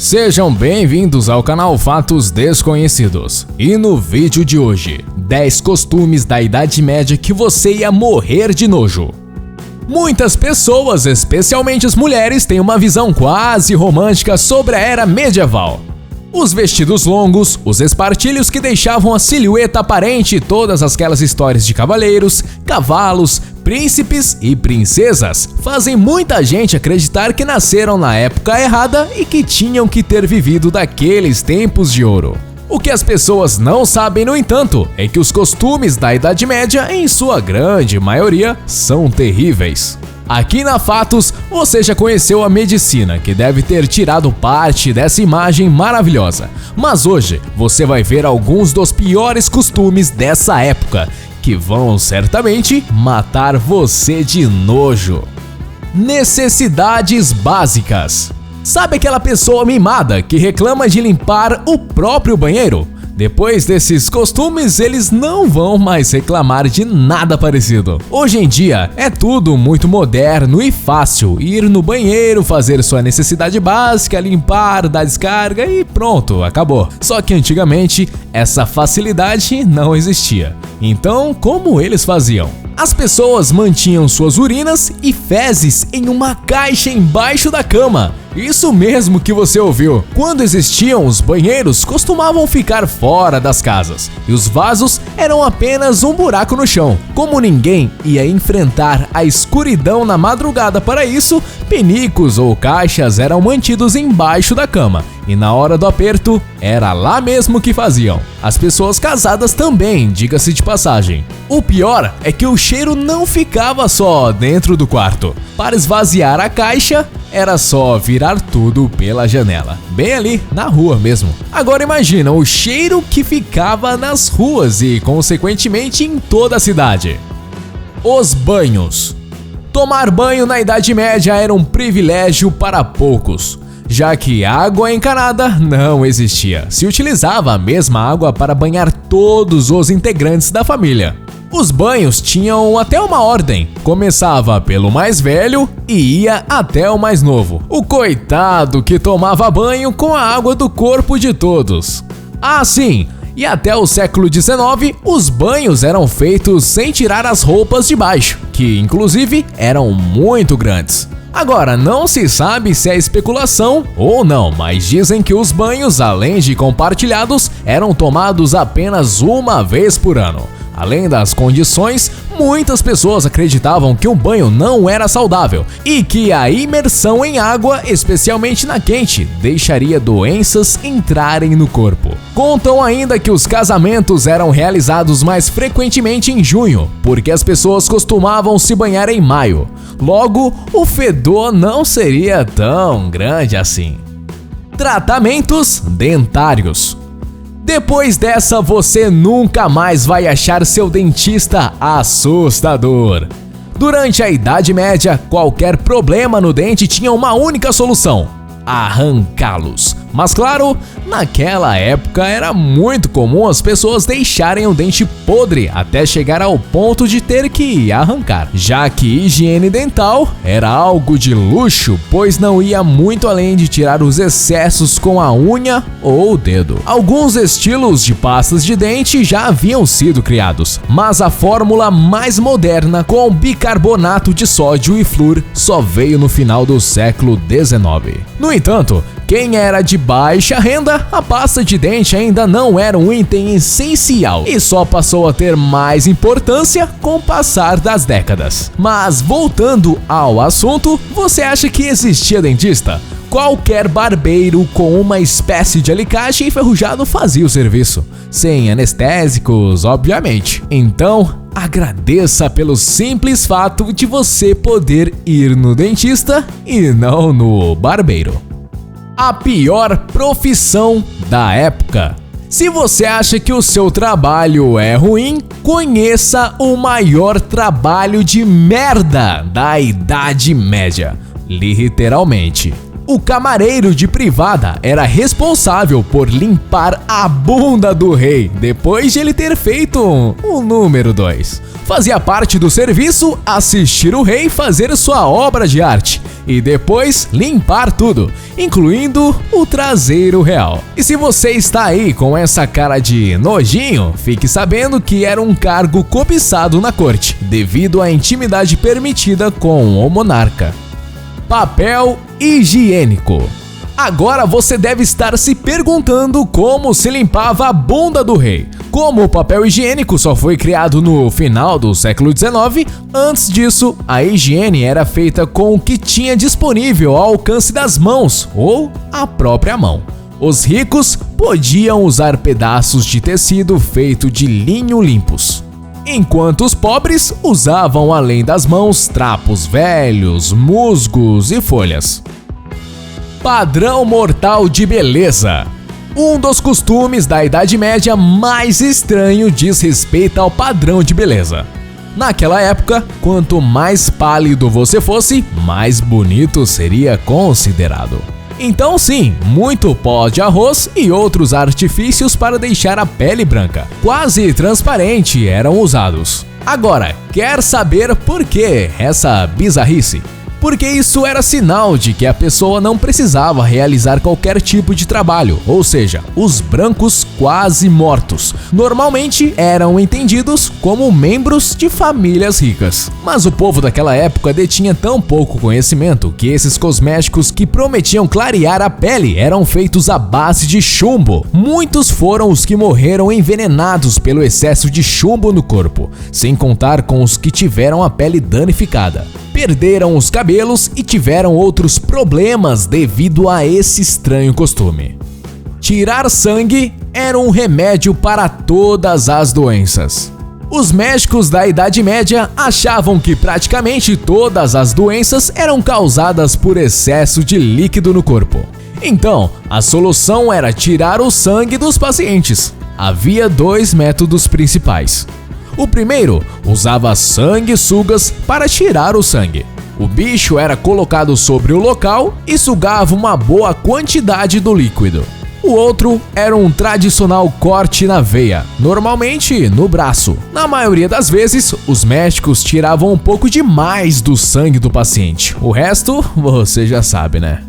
Sejam bem-vindos ao canal Fatos Desconhecidos. E no vídeo de hoje, 10 costumes da Idade Média que você ia morrer de nojo. Muitas pessoas, especialmente as mulheres, têm uma visão quase romântica sobre a era medieval. Os vestidos longos, os espartilhos que deixavam a silhueta aparente e todas aquelas histórias de cavaleiros, cavalos, príncipes e princesas fazem muita gente acreditar que nasceram na época errada e que tinham que ter vivido daqueles tempos de ouro. O que as pessoas não sabem, no entanto, é que os costumes da Idade Média, em sua grande maioria, são terríveis. Aqui na Fatos, você já conheceu a medicina, que deve ter tirado parte dessa imagem maravilhosa. Mas hoje, você vai ver alguns dos piores costumes dessa época, que vão certamente matar você de nojo. Necessidades básicas. Sabe aquela pessoa mimada que reclama de limpar o próprio banheiro? Depois desses costumes, eles não vão mais reclamar de nada parecido. Hoje em dia, é tudo muito moderno e fácil. Ir no banheiro, fazer sua necessidade básica, limpar, dar descarga e pronto, acabou. Só que antigamente, essa facilidade não existia. Então, como eles faziam? As pessoas mantinham suas urinas e fezes em uma caixa embaixo da cama. Isso mesmo que você ouviu. Quando existiam os banheiros, costumavam ficar fora das casas, e os vasos eram apenas um buraco no chão. Como ninguém ia enfrentar a escuridão na madrugada para isso, pinicos ou caixas eram mantidos embaixo da cama, e na hora do aperto, era lá mesmo que faziam. As pessoas casadas também, diga-se de passagem. O pior é que o cheiro não ficava só dentro do quarto. Para esvaziar a caixa, era só virar tudo pela janela, bem ali na rua mesmo. Agora imagina o cheiro que ficava nas ruas e, consequentemente, em toda a cidade. Os banhos. Tomar banho na Idade Média era um privilégio para poucos, já que água encanada não existia. Se utilizava a mesma água para banhar todos os integrantes da família. Os banhos tinham até uma ordem. Começava pelo mais velho e ia até o mais novo. O coitado que tomava banho com a água do corpo de todos. Ah, sim! E até o século XIX, os banhos eram feitos sem tirar as roupas de baixo, que inclusive eram muito grandes. Agora, não se sabe se é especulação ou não, mas dizem que os banhos, além de compartilhados, eram tomados apenas uma vez por ano. Além das condições, muitas pessoas acreditavam que um banho não era saudável e que a imersão em água, especialmente na quente, deixaria doenças entrarem no corpo. Contam ainda que os casamentos eram realizados mais frequentemente em junho, porque as pessoas costumavam se banhar em maio. Logo, o fedor não seria tão grande assim. Tratamentos dentários. Depois dessa, você nunca mais vai achar seu dentista assustador. Durante a Idade Média, qualquer problema no dente tinha uma única solução: arrancá-los. Mas claro, naquela época era muito comum as pessoas deixarem o dente podre até chegar ao ponto de ter que arrancar, já que higiene dental era algo de luxo, pois não ia muito além de tirar os excessos com a unha ou o dedo. Alguns estilos de pastas de dente já haviam sido criados, mas a fórmula mais moderna, com bicarbonato de sódio e flúor, só veio no final do século XIX. No entanto, quem era de baixa renda, a pasta de dente ainda não era um item essencial e só passou a ter mais importância com o passar das décadas. Mas voltando ao assunto, você acha que existia dentista? Qualquer barbeiro com uma espécie de alicate enferrujado fazia o serviço, sem anestésicos, obviamente. Então, agradeça pelo simples fato de você poder ir no dentista e não no barbeiro. A pior profissão da época. Se você acha que o seu trabalho é ruim, conheça o maior trabalho de merda da Idade Média. Literalmente. O camareiro de privada era responsável por limpar a bunda do rei depois de ele ter feito o número 2. Fazia parte do serviço assistir o rei fazer sua obra de arte e depois limpar tudo, incluindo o traseiro real. E se você está aí com essa cara de nojinho, fique sabendo que era um cargo cobiçado na corte, devido à intimidade permitida com o monarca. Papel higiênico. Agora você deve estar se perguntando como se limpava a bunda do rei. Como o papel higiênico só foi criado no final do século XIX, antes disso, a higiene era feita com o que tinha disponível ao alcance das mãos ou a própria mão. Os ricos podiam usar pedaços de tecido feito de linho limpos, enquanto os pobres usavam, além das mãos, trapos velhos, musgos e folhas. Padrão mortal de beleza. Um dos costumes da Idade Média mais estranho diz respeito ao padrão de beleza. Naquela época, quanto mais pálido você fosse, mais bonito seria considerado. Então sim, muito pó de arroz e outros artifícios para deixar a pele branca, quase transparente, eram usados. Agora, quer saber por que essa bizarrice? Porque isso era sinal de que a pessoa não precisava realizar qualquer tipo de trabalho, ou seja, os brancos quase mortos normalmente eram entendidos como membros de famílias ricas. Mas o povo daquela época detinha tão pouco conhecimento que esses cosméticos que prometiam clarear a pele eram feitos à base de chumbo. Muitos foram os que morreram envenenados pelo excesso de chumbo no corpo, sem contar com os que tiveram a pele danificada, perderam os cabelos e tiveram outros problemas devido a esse estranho costume. Tirar sangue era um remédio para todas as doenças. Os médicos da Idade Média achavam que praticamente todas as doenças eram causadas por excesso de líquido no corpo. Então, a solução era tirar o sangue dos pacientes. Havia 2 métodos principais. O primeiro usava sanguessugas para tirar o sangue. O bicho era colocado sobre o local e sugava uma boa quantidade do líquido. O outro era um tradicional corte na veia, normalmente no braço. Na maioria das vezes, os médicos tiravam um pouco demais do sangue do paciente. O resto, você já sabe, né?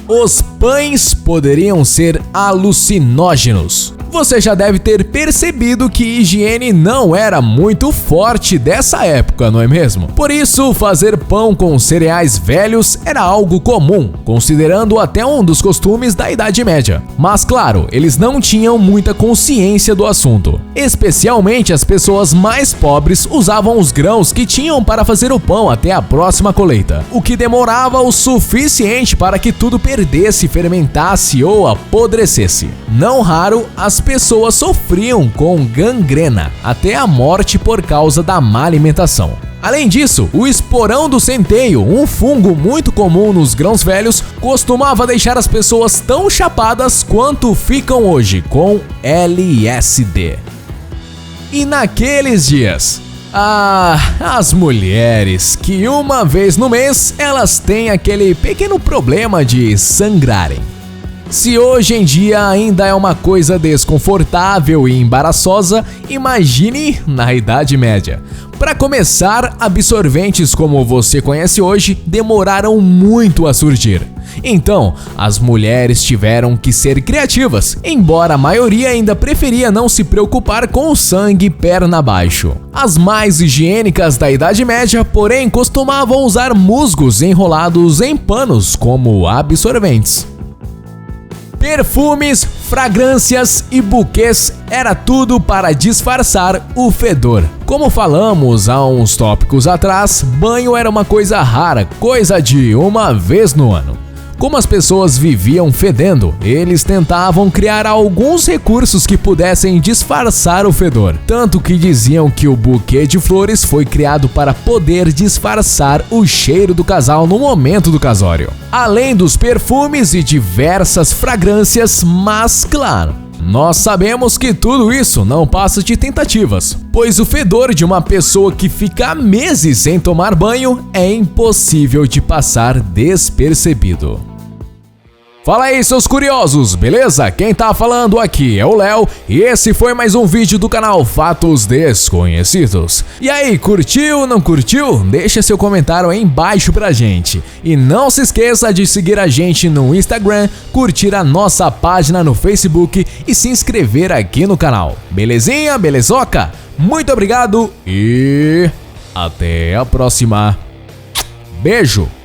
Os pães poderiam ser alucinógenos. Você já deve ter percebido que higiene não era muito forte dessa época, não é mesmo? Por isso, fazer pão com cereais velhos era algo comum, considerando até um dos costumes da Idade Média. Mas claro, eles não tinham muita consciência do assunto. Especialmente as pessoas mais pobres usavam os grãos que tinham para fazer o pão até a próxima colheita, o que demorava o suficiente para que tudo perdesse, fermentasse ou apodrecesse. Não raro, as pessoas sofriam com gangrena até a morte por causa da má alimentação. Além disso, o esporão do centeio, um fungo muito comum nos grãos velhos, costumava deixar as pessoas tão chapadas quanto ficam hoje com LSD. E naqueles dias, as mulheres que uma vez no mês elas têm aquele pequeno problema de sangrarem. Se hoje em dia ainda é uma coisa desconfortável e embaraçosa, imagine na Idade Média. Para começar, absorventes como você conhece hoje demoraram muito a surgir. Então, as mulheres tiveram que ser criativas, embora a maioria ainda preferia não se preocupar com o sangue perna abaixo. As mais higiênicas da Idade Média, porém, costumavam usar musgos enrolados em panos como absorventes. Perfumes, fragrâncias e buquês era tudo para disfarçar o fedor. Como falamos há uns tópicos atrás, banho era uma coisa rara, coisa de uma vez no ano. Como as pessoas viviam fedendo, eles tentavam criar alguns recursos que pudessem disfarçar o fedor. Tanto que diziam que o buquê de flores foi criado para poder disfarçar o cheiro do casal no momento do casório. Além dos perfumes e diversas fragrâncias, mas claro, nós sabemos que tudo isso não passa de tentativas, pois o fedor de uma pessoa que fica meses sem tomar banho é impossível de passar despercebido. Fala aí, seus curiosos, beleza? Quem tá falando aqui é o Léo e esse foi mais um vídeo do canal Fatos Desconhecidos. E aí, curtiu, não curtiu? Deixa seu comentário aí embaixo pra gente. E não se esqueça de seguir a gente no Instagram, curtir a nossa página no Facebook e se inscrever aqui no canal. Belezinha? Belezoca? Muito obrigado e até a próxima. Beijo!